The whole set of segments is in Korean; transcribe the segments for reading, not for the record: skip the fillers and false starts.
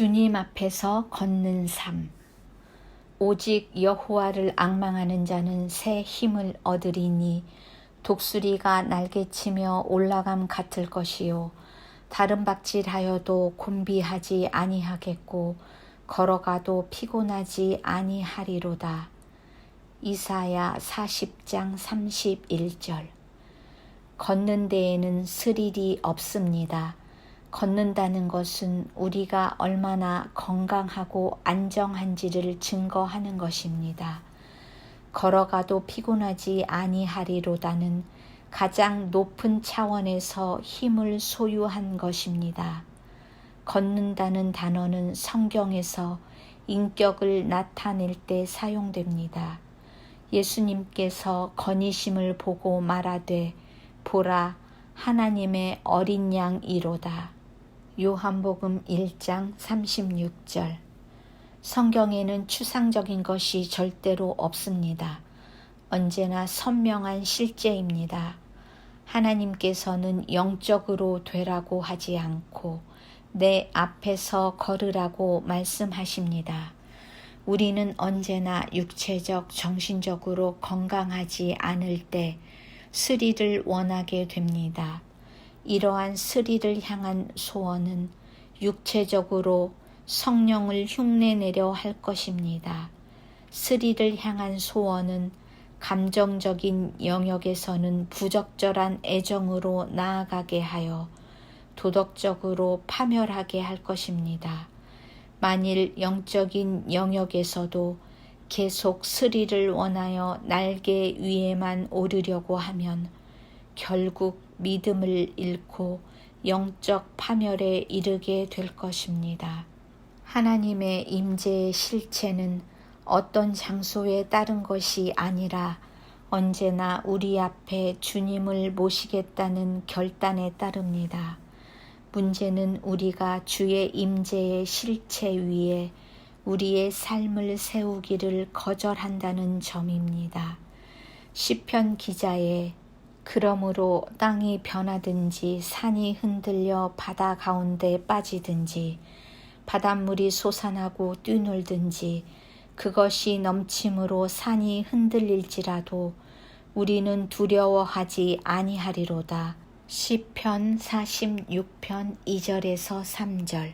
주님 앞에서 걷는 삶. 오직 여호와를 앙망하는 자는 새 힘을 얻으리니 독수리가 날개치며 올라감 같을 것이요 다른 박질하여도 곤비하지 아니하겠고 걸어가도 피곤하지 아니하리로다. 이사야 40장 31절. 걷는 데에는 스릴이 없습니다. 걷는다는 것은 우리가 얼마나 건강하고 안정한지를 증거하는 것입니다. 걸어가도 피곤하지 아니하리로다는 가장 높은 차원에서 힘을 소유한 것입니다. 걷는다는 단어는 성경에서 인격을 나타낼 때 사용됩니다. 예수님께서 거니심을 보고 말하되 보라 하나님의 어린 양이로다. 요한복음 1장 36절. 성경에는 추상적인 것이 절대로 없습니다. 언제나 선명한 실제입니다. 하나님께서는 영적으로 되라고 하지 않고 내 앞에서 걸으라고 말씀하십니다. 우리는 언제나 육체적, 정신적으로 건강하지 않을 때 스릴을 원하게 됩니다. 이러한 스릴을 향한 소원은 육체적으로 성령을 흉내내려 할 것입니다. 스릴을 향한 소원은 감정적인 영역에서는 부적절한 애정으로 나아가게 하여 도덕적으로 파멸하게 할 것입니다. 만일 영적인 영역에서도 계속 스릴을 원하여 날개 위에만 오르려고 하면 결국 믿음을 잃고 영적 파멸에 이르게 될 것입니다. 하나님의 임재의 실체는 어떤 장소에 따른 것이 아니라 언제나 우리 앞에 주님을 모시겠다는 결단에 따릅니다. 문제는 우리가 주의 임재의 실체 위에 우리의 삶을 세우기를 거절한다는 점입니다. 시편 기자의 그러므로 땅이 변하든지 산이 흔들려 바다 가운데 빠지든지 바닷물이 솟아나고 뛰놀든지 그것이 넘침으로 산이 흔들릴지라도 우리는 두려워하지 아니하리로다. 시편 46편 2절에서 3절.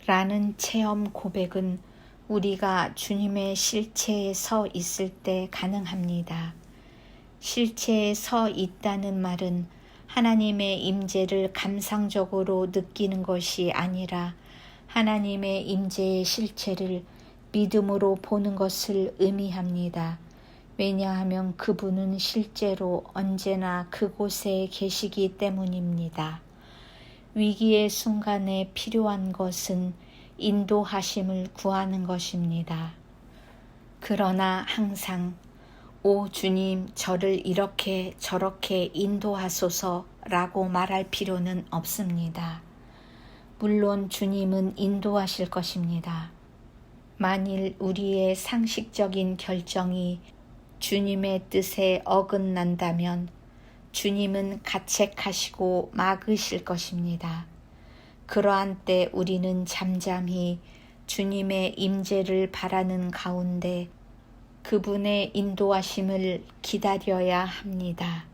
라는 체험 고백은 우리가 주님의 실체에 서 있을 때 가능합니다. 실체에 서 있다는 말은 하나님의 임재를 감상적으로 느끼는 것이 아니라 하나님의 임재의 실체를 믿음으로 보는 것을 의미합니다. 왜냐하면 그분은 실제로 언제나 그곳에 계시기 때문입니다. 위기의 순간에 필요한 것은 인도하심을 구하는 것입니다. 그러나 항상 오 주님 저를 이렇게 저렇게 인도하소서라고 말할 필요는 없습니다. 물론 주님은 인도하실 것입니다. 만일 우리의 상식적인 결정이 주님의 뜻에 어긋난다면 주님은 가책하시고 막으실 것입니다. 그러한 때 우리는 잠잠히 주님의 임재를 바라는 가운데 그분의 인도하심을 기다려야 합니다.